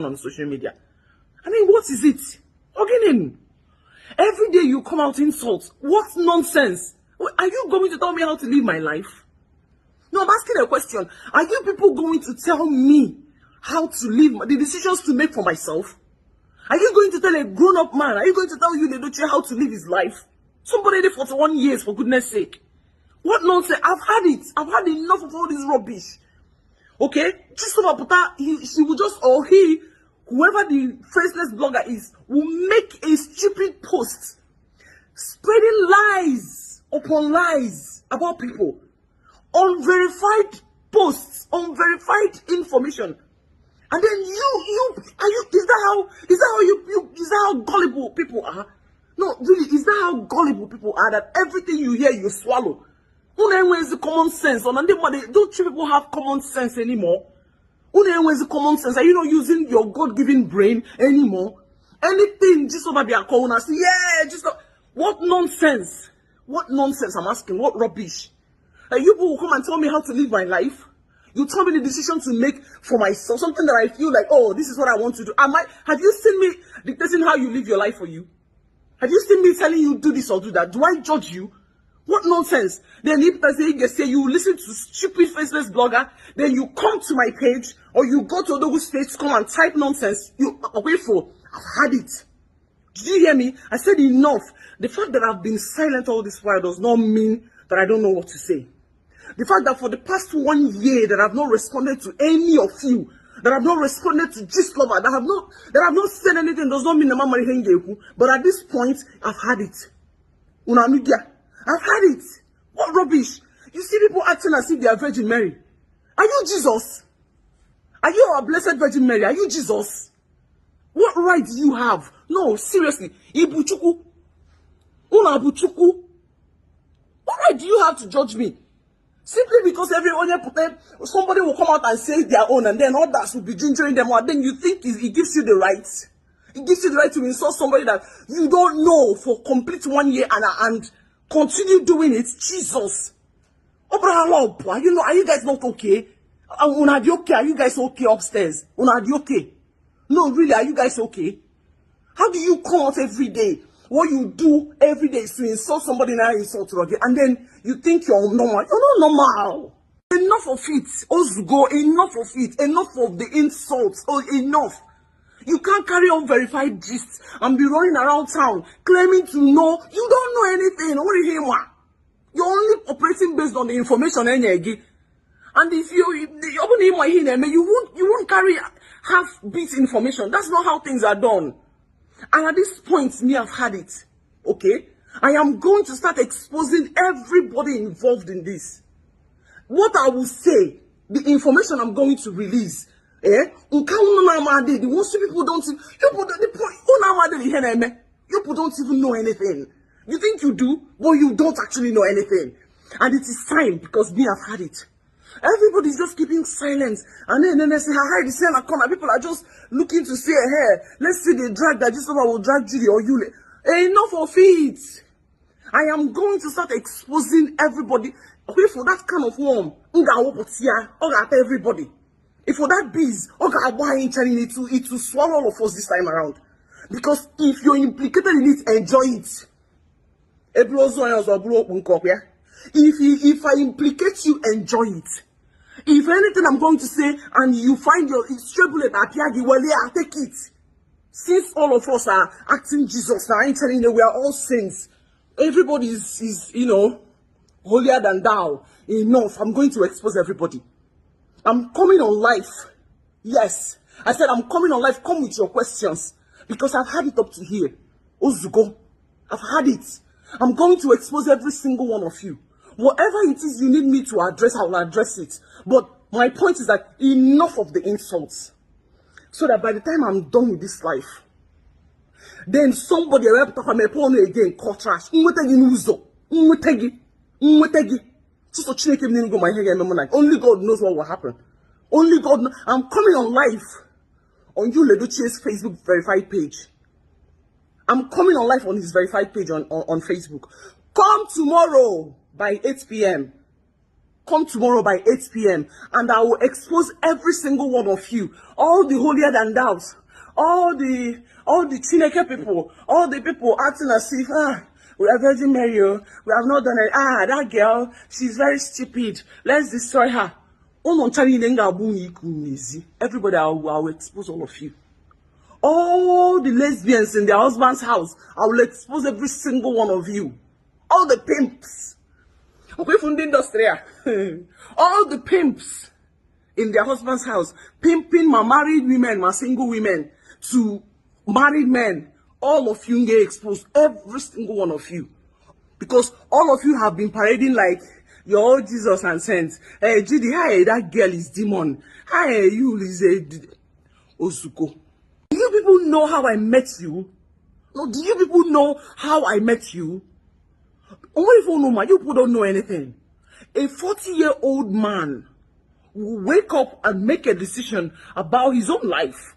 on social media. I mean, what is it? Again, every day you come out insults. What nonsense? Are you going to tell me how to live my life? No, I'm asking a question. Are you people going to tell me how to live, the decisions to make for myself? Are you going to tell a grown-up man? Are you going to tell Yull Edochie how to live his life? Somebody did 41 years, for goodness sake. What nonsense? I've had it. I've had enough of all this rubbish. Okay? Just so that she will just, or he, whoever the faceless blogger is, will make a stupid post spreading lies upon lies about people. Unverified posts, unverified information. And then is that how gullible people are? No, really, is that how gullible people are that everything you hear you swallow? Where's the common sense? Don't you people have common sense anymore? Where's the common sense? Are you not using your God-given brain anymore? Anything just over there calling us, yeah, what nonsense? What nonsense? I'm asking, what rubbish? Like, you people will come and tell me how to live my life. You tell me the decision to make for myself, something that I feel like, oh, this is what I want to do. Have you seen me dictating how you live your life for you? Have you seen me telling you do this or do that? Do I judge you? What nonsense? Then if you say you listen to stupid faceless blogger, then you come to my page or you go to those pages, come and type nonsense. You wait for. I've had it. Did you hear me? I said enough. The fact that I've been silent all this while does not mean that I don't know what to say. The fact that for the past 1 year that I've not responded to any of you, that I've not responded to Gist Lover, that I've not said anything does not mean the mama hengeku. But at this point, I've had it. I've had it. What rubbish? You see people acting as if they are Virgin Mary. Are you Jesus? Are you our blessed Virgin Mary? Are you Jesus? What right do you have? No, seriously. Ibuchuku. Una Buchuku. What right do you have to judge me? Simply because somebody will come out and say their own, and then others will be gingering them out. Then you think it gives you the right. It gives you the right to insult somebody that you don't know for complete 1 year and continue doing it. Jesus. Are you guys not okay? Are you guys okay upstairs? Are you okay? No, really, are you guys okay? How do you come out every day? What you do every day is to insult somebody and insult you again, and then you think you're normal. You're not normal. Enough of it. Ozgo, enough of it. Enough of the insults. Oh, enough. You can't carry on verified gists and be running around town claiming to know. You don't know anything. You're only operating based on the information. And if you won't carry half-beat information. That's not how things are done. And at this point, me, I've had it. Okay? I am going to start exposing everybody involved in this. What I will say, the information I'm going to release, the most people don't even know anything. You think you do, but you don't actually know anything. And it is time, because me, I've had it. Everybody's just keeping silence, and then they say, hi, the same corner. People are just looking to see her. Let's see the drag that this one will drag Julie or Yull. Enough of it. I am going to start exposing everybody. Okay, for that kind of worm, everybody. If for that bees, it will swallow all of us this time around. Because if you're implicated in it, enjoy it. If I implicate you, enjoy it. If anything I'm going to say and you find your struggle at I'll take it. Since all of us are acting Jesus now, I'm telling you, we are all saints. Everybody is holier than thou. Enough. I'm going to expose everybody. I'm coming on live. Yes. I said I'm coming on live. Come with your questions. Because I've had it up to here. Ozugo. I've had it. I'm going to expose every single one of you. Whatever it is you need me to address, I will address it. But my point is that enough of the insults. So that by the time I'm done with this life, then somebody will talk about me again, call trash. Only God knows what will happen. Only God knows. I'm coming on live on Yull Edochie's Facebook verified page. I'm coming on live on his verified page on Facebook. Come tomorrow by 8 p.m. Come tomorrow by 8 p.m. and I will expose every single one of you, all the holier than thous, all the Chineke people, all the people acting as if we are Virgin Mary, we have not done it. That girl, she's very stupid. Let's destroy her. Everybody, I will expose all of you. All the lesbians in their husband's house, I will expose every single one of you. All the pimps. Okay, from the industry. All the pimps in their husband's house, pimping my married women, my single women, to married men. All of you get exposed, every single one of you. Because all of you have been parading like your old Jesus and saints. Hey, Judy, hi, that girl is demon. Hi, you is a Osuko. Do you people know how I met you? No, do you people know how I met you? Only if you know, you people don't know anything. A 40-year-old man will wake up and make a decision about his own life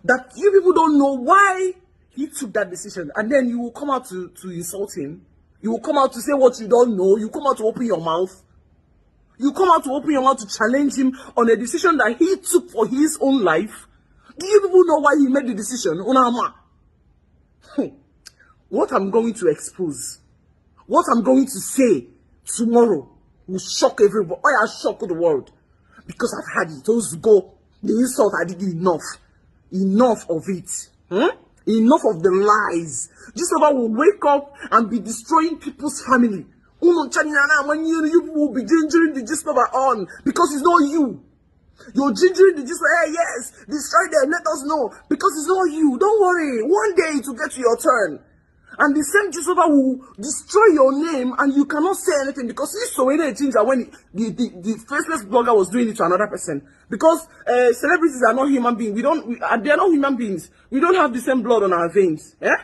that you people don't know why he took that decision, and then you will come out to insult him. You will come out to say what you don't know. You come out to open your mouth. You come out to open your mouth to challenge him on a decision that he took for his own life. Do you people know why he made the decision? What I'm going to expose, what I'm going to say tomorrow will shock everybody. I shock the world. Because I've had it. Those go, the insult I did enough. Enough of it. Enough of the lies. Just about will wake up and be destroying people's family. You will be gingering the gist on because it's not you. You're gingering the gist. Hey, yes, destroy them. Let us know because it's not you. Don't worry. One day it will get to your turn. And the same Jehovah will destroy your name and you cannot say anything because it's so many things that when the faceless blogger was doing it to another person. Because celebrities are not human beings. They are not human beings. We don't have the same blood on our veins. Yeah?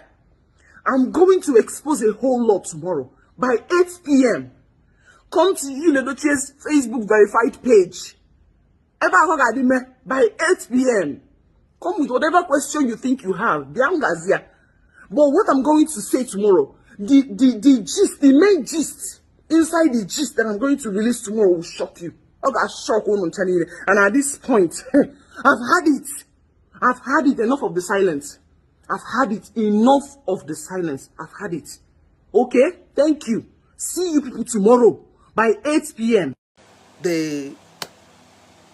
I'm going to expose a whole lot tomorrow. By 8 p.m. Come to Yull Edochie's Facebook verified page. By 8 p.m. Come with whatever question you think you have. But what I'm going to say tomorrow, the gist, the main gist, inside the gist that I'm going to release tomorrow will shock you. I got shocked when I'm telling you. And at this point, I've had it. I've had it. Enough of the silence. I've had it. Enough of the silence. I've had it. Okay? Thank you. See you people tomorrow by 8 p.m. They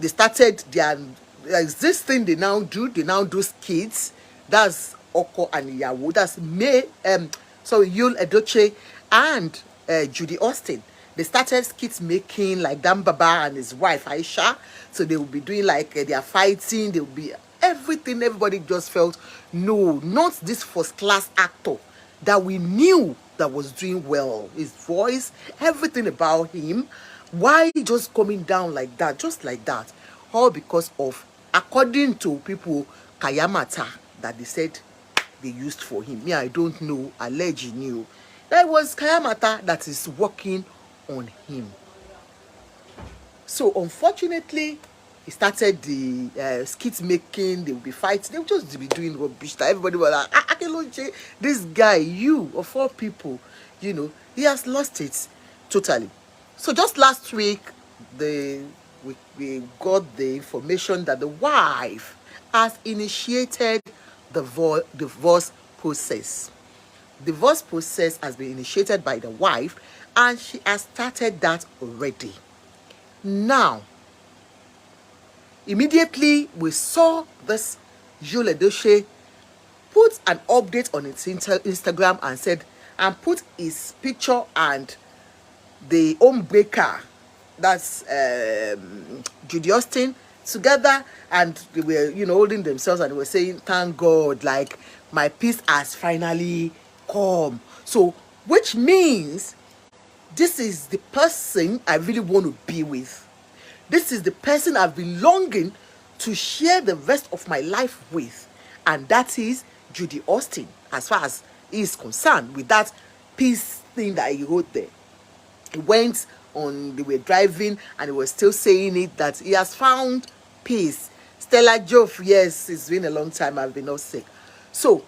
started their, this thing they now do skits. That's Oko and Yawo. That's Yull Edochie and Judy Austin. They started skits making like Dan Baba and his wife Aisha. So they will be doing like they are fighting. They will be everything. Everybody just felt no, not this first class actor that we knew that was doing well. His voice, everything about him. Why just coming down like that, just like that? All because of, according to people, Kayamata that they said they used for him. Me, I don't know. Allegedly knew. That was Kayamata that is working on him. So unfortunately, he started the skit making. They will be fighting. They will just be doing rubbish. Everybody was like, Akeloche, this guy, you of all people, you know, he has lost it totally. So just last week, we got the information that the wife has initiated the divorce process. Divorce process has been initiated by the wife and she has started that already. Now, immediately we saw this Yull Edochie put an update on its Instagram and said, and put his picture and the homebreaker, that's Judy Austin, together, and they were, you know, holding themselves and they were saying, thank God, like my peace has finally come. So which means this is the person I really want to be with. This is the person I've been longing to share the rest of my life with, and that is Judy Austin, as far as he is concerned, with that peace thing that he wrote there. He went on, they were driving and he was still saying it, that he has found peace. Stella Joff, yes, it's been a long time, I've been not sick. So,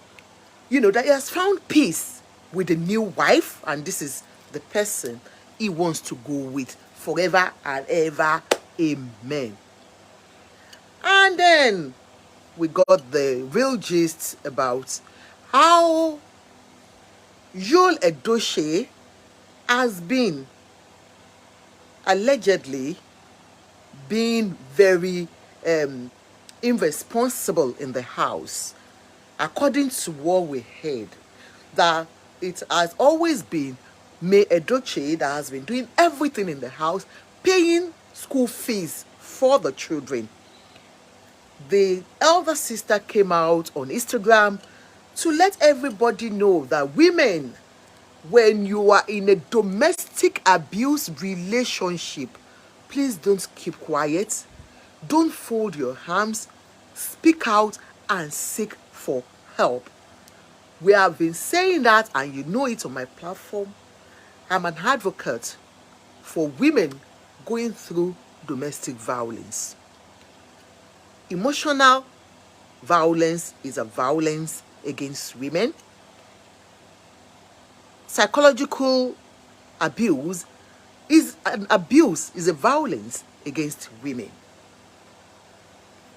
you know, that he has found peace with the new wife, and this is the person he wants to go with forever and ever. Amen. And then we got the real gist about how Yull Edochie has been allegedly being very irresponsible in the house. According to what we heard, that it has always been May Edochie that has been doing everything in the house, paying school fees for the children. The elder sister came out on Instagram to let everybody know that women, when you are in a domestic abuse relationship, please don't keep quiet. Don't fold your arms. Speak out and seek for help. We have been saying that, and you know it on my platform. I'm an advocate for women going through domestic violence. Emotional violence is a violence against women. Psychological abuse is a violence against women.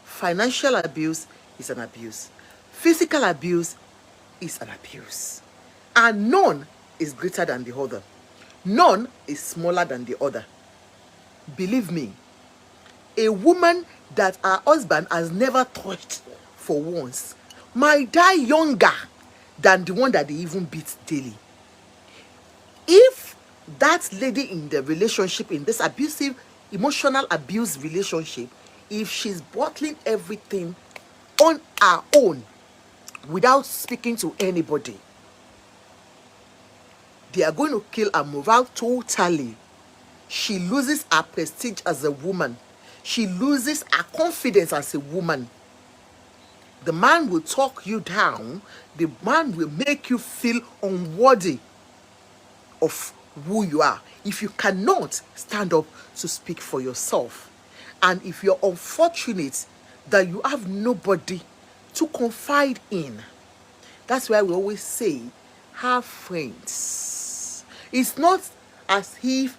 Financial abuse is an abuse. Physical abuse is an abuse. And none is greater than the other. None is smaller than the other. Believe me, a woman that her husband has never touched for once might die younger than the one that they even beat daily. If that lady in the relationship, in this abusive, emotional abuse relationship, if she's bottling everything on her own without speaking to anybody, they are going to kill her morale totally. She loses her prestige as a woman. She loses her confidence as a woman. The man will talk you down. The man will make you feel unworthy of who you are if you cannot stand up to speak for yourself. And if you're unfortunate that you have nobody to confide in, that's why we always say, have friends. It's not as if,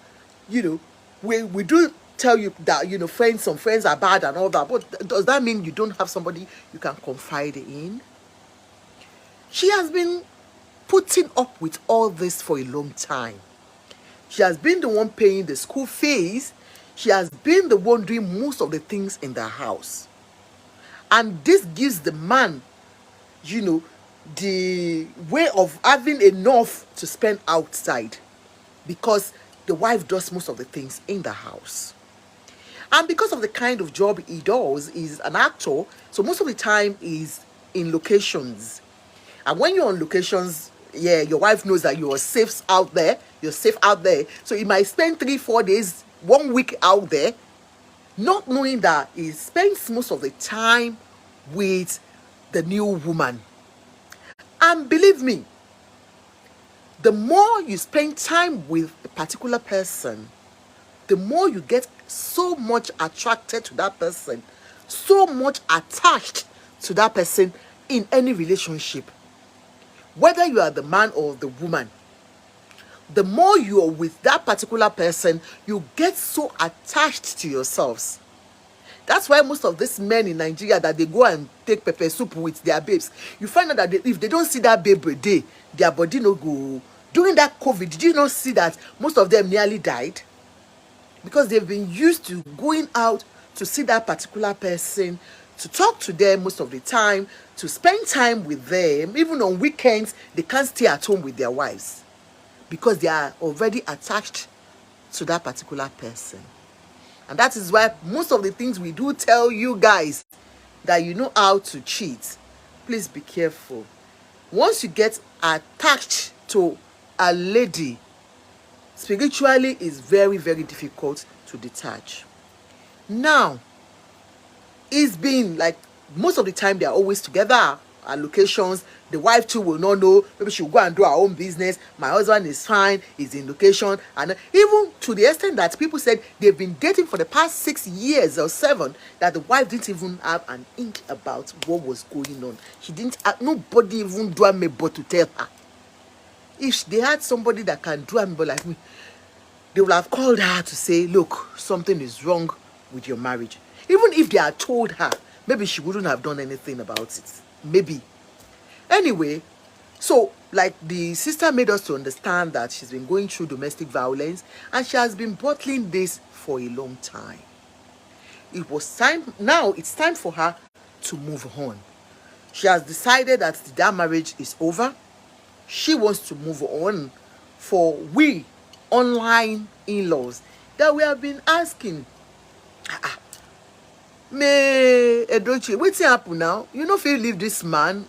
we do tell you that, some friends are bad and all that, but does that mean you don't have somebody you can confide in? She has been putting up with all this for a long time. She has been the one paying the school fees. She has been the one doing most of the things in the house. And this gives the man, the way of having enough to spend outside, because the wife does most of the things in the house. And because of the kind of job he does, he's an actor, so most of the time he's in locations. And when you're on locations, your wife knows that you're safe out there. You're safe out there. So he might spend 3-4 days, 1 week out there, not knowing that he spends most of the time with the new woman. And believe me, the more you spend time with a particular person, the more you get so much attracted to that person, so much attached to that person in any relationship. Whether you are the man or the woman, the more you are with that particular person, you get so attached to yourselves. That's why most of these men in Nigeria, that they go and take pepper soup with their babes, you find out that if they don't see that babe a day, their body no go. During that COVID, did you not see that most of them nearly died? Because they've been used to going out to see that particular person, to talk to them most of the time, to spend time with them. Even on weekends, they can't stay at home with their wives because they are already attached to that particular person. And that is why most of the things we do tell you guys that you know how to cheat, please be careful. Once you get attached to a lady, spiritually is very, very difficult to detach. Now, it's been like most of the time they are always together at locations. The wife too will not know. Maybe she'll go and do her own business. My husband is fine, he's in location. And even to the extent that people said they've been dating for the past 6 years or 7, that the wife didn't even have an inch about what was going on. She didn't have, nobody even do me but to tell her. If they had somebody that can do me but like me, they will have called her to say, look, something is wrong with your marriage. Even if they had told her, maybe she wouldn't have done anything about it. Maybe. Anyway, so like the sister made us to understand that she's been going through domestic violence and she has been bottling this for a long time. It was time, now it's time for her to move on. She has decided that marriage is over. She wants to move on. For we online in-laws that we have been asking, May Edochie, wetin happen now? You no fit leave this man.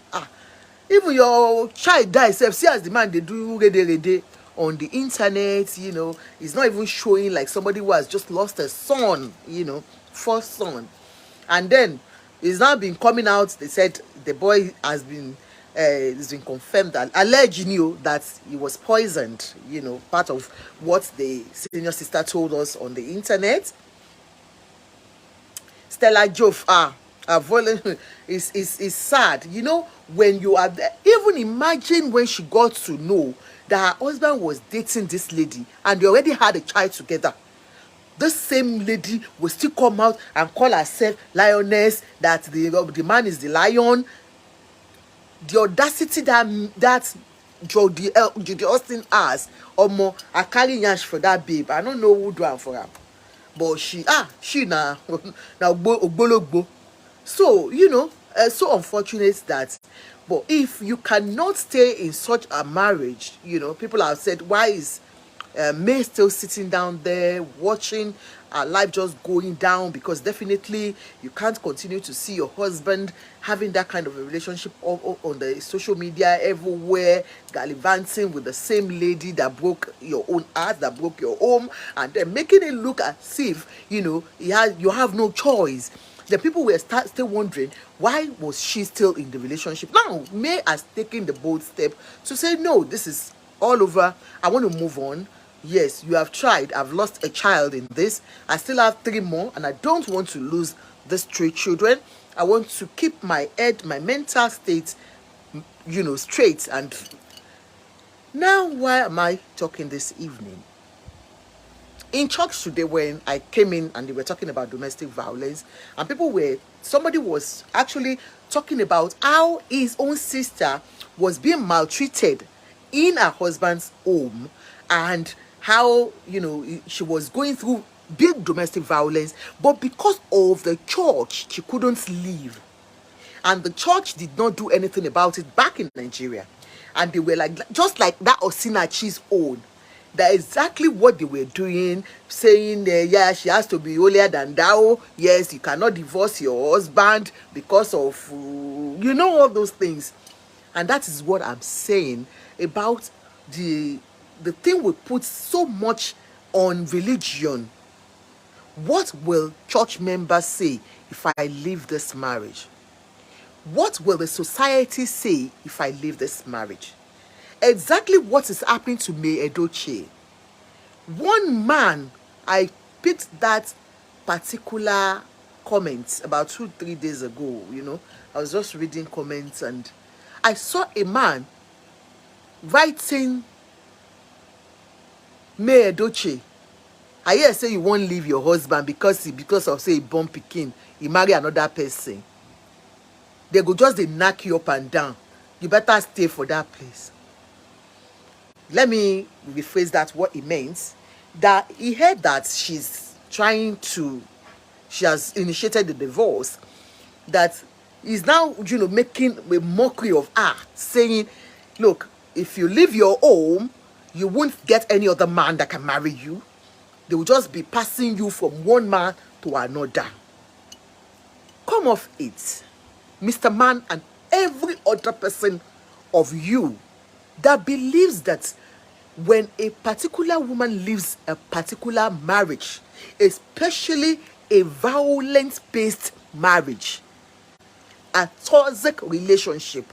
Even your child die sef, see as the man dey do rede on the internet, you know, he's not even showing like somebody who has just lost a son, you know, first son. And then it's now been coming out, they said the boy has been it's been confirmed that allegedly that he was poisoned, you know, part of what the senior sister told us on the internet. Stella Jove is sad, you know, when you are there. Even imagine when she got to know that her husband was dating this lady and they already had a child together. This same lady will still come out and call herself lioness, that the man is the lion. The audacity that Jodie Austin has, I carry yansh for that babe. I don't know who do it for her, but she now ogbologbo. So you know, so unfortunate that. But if you cannot stay in such a marriage, you know, people have said, why is May still sitting down there watching our life just going down? Because definitely you can't continue to see your husband having that kind of a relationship on the social media everywhere, gallivanting with the same lady that broke your own heart, that broke your home, and then making it look as if, you know, you have no choice. The people were still wondering, why was she still in the relationship? Now May has taken the bold step to say, no, this is all over, I want to move on. Yes, you have tried. I've lost a child in this. I still have 3 more, and I don't want to lose these 3 children. I want to keep my head, my mental state, you know, straight. And now, why am I talking this evening? In church today, when I came in and they were talking about domestic violence, and somebody was actually talking about how his own sister was being maltreated in her husband's home, and how, you know, she was going through big domestic violence, but because of the church she couldn't leave, and the church did not do anything about it back in Nigeria. And they were like, just like that Osinachi's own, that exactly what they were doing, saying yeah, she has to be holier than thou. Yes, you cannot divorce your husband because of you know, all those things. And that is what I'm saying about the thing we put so much on religion. What will church members say if I leave this marriage? What will the society say if I leave this marriage? Exactly what is happening to May Edochie. One man, I picked that particular comment about 2-3 days ago, you know. I was just reading comments and I saw a man writing, May Edochie, I hear say you won't leave your husband because of say he born pikin, he marry another person. They go just they knock you up and down. You better stay for that place. Let me rephrase that, what it means. That he heard that she has initiated the divorce, that he's now, you know, making a mockery of her, saying, look, if you leave your home, you won't get any other man that can marry you. They will just be passing you from one man to another. Come off it, Mr. Man, and every other person of you that believes that when a particular woman leaves a particular marriage, especially a violence-based marriage, a toxic relationship,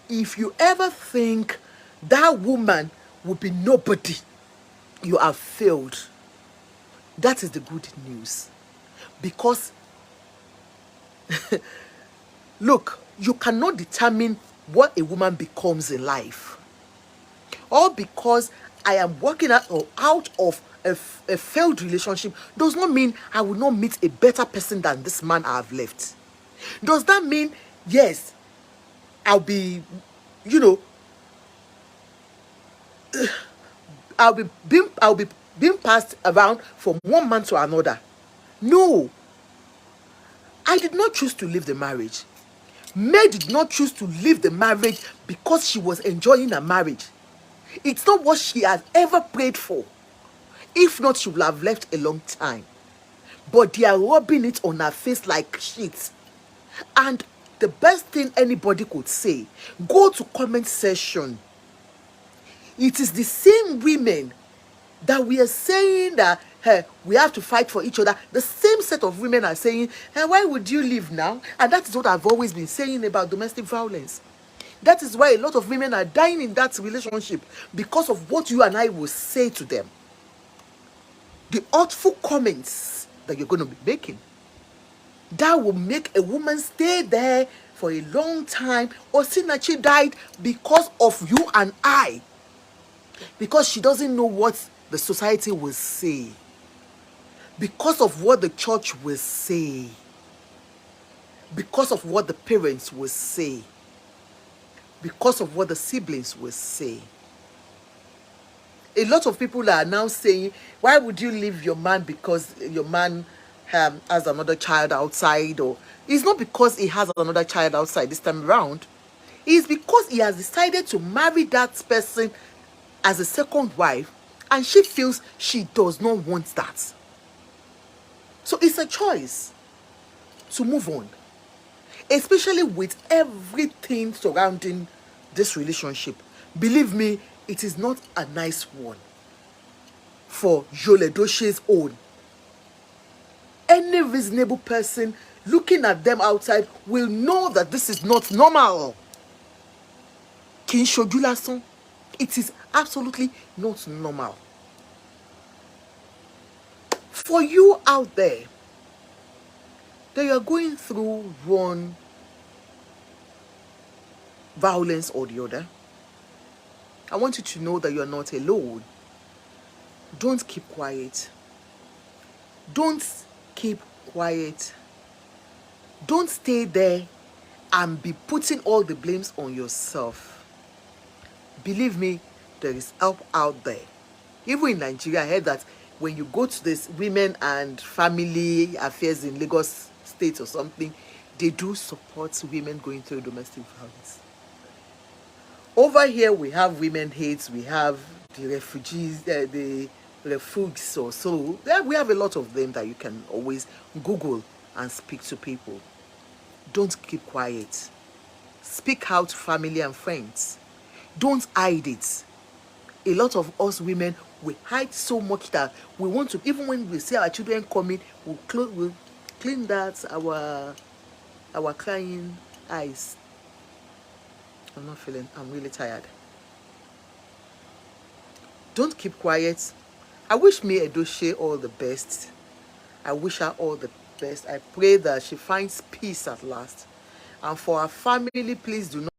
if you ever think that woman will be nobody, you have failed. That is the good news. Because look, you cannot determine what a woman becomes in life. All because I am working out of a failed relationship does not mean I will not meet a better person than this man I have left. Does that mean, yes, I'll be, you know, I'll be being passed around from one man to another? No. I did not choose to leave the marriage. May did not choose to leave the marriage because she was enjoying her marriage. It's not what she has ever prayed for. If not, she would have left a long time. But they are rubbing it on her face like shit. And the best thing anybody could say, go to comment section. It is the same women that we are saying that we have to fight for each other. The same set of women are saying, why would you leave now? And that is what I've always been saying about domestic violence. That is why a lot of women are dying in that relationship, because of what you and I will say to them. The hurtful comments that you're going to be making, that will make a woman stay there for a long time, or see that she died because of you and I. Because she doesn't know what the society will say. Because of what the church will say. Because of what the parents will say. Because of what the siblings will say. A lot of people are now saying, why would you leave your man because your man has another child outside? Or it's not because he has another child outside this time around. It's because he has decided to marry that person as a second wife, and she feels she does not want that. So it's a choice to move on, especially with everything surrounding this relationship. Believe me, it is not a nice one for Yull Edochie's own. Any reasonable person looking at them outside will know that this is not normal. Kì í ṣojú lásán. It is absolutely not normal. For you out there that you are going through one violence or the other, I want you to know that you are not alone. Don't keep quiet. Don't keep quiet. Don't stay there and be putting all the blames on yourself. Believe me, there is help out there. Even in Nigeria, I heard that when you go to this women and family affairs in Lagos State or something, they do support women going through domestic violence. Over here, we have women hate, we have the refugees, the refugees or so. We have a lot of them that you can always Google and speak to people. Don't keep quiet. Speak out to family and friends. Don't hide it. A lot of us women, we hide so much that we want to, even when we see our children coming, we'll clean that, our crying eyes. I'm really tired. Don't keep quiet. I wish me Edochie all the best. I wish her all the best. I pray that she finds peace at last. And for her family, please do not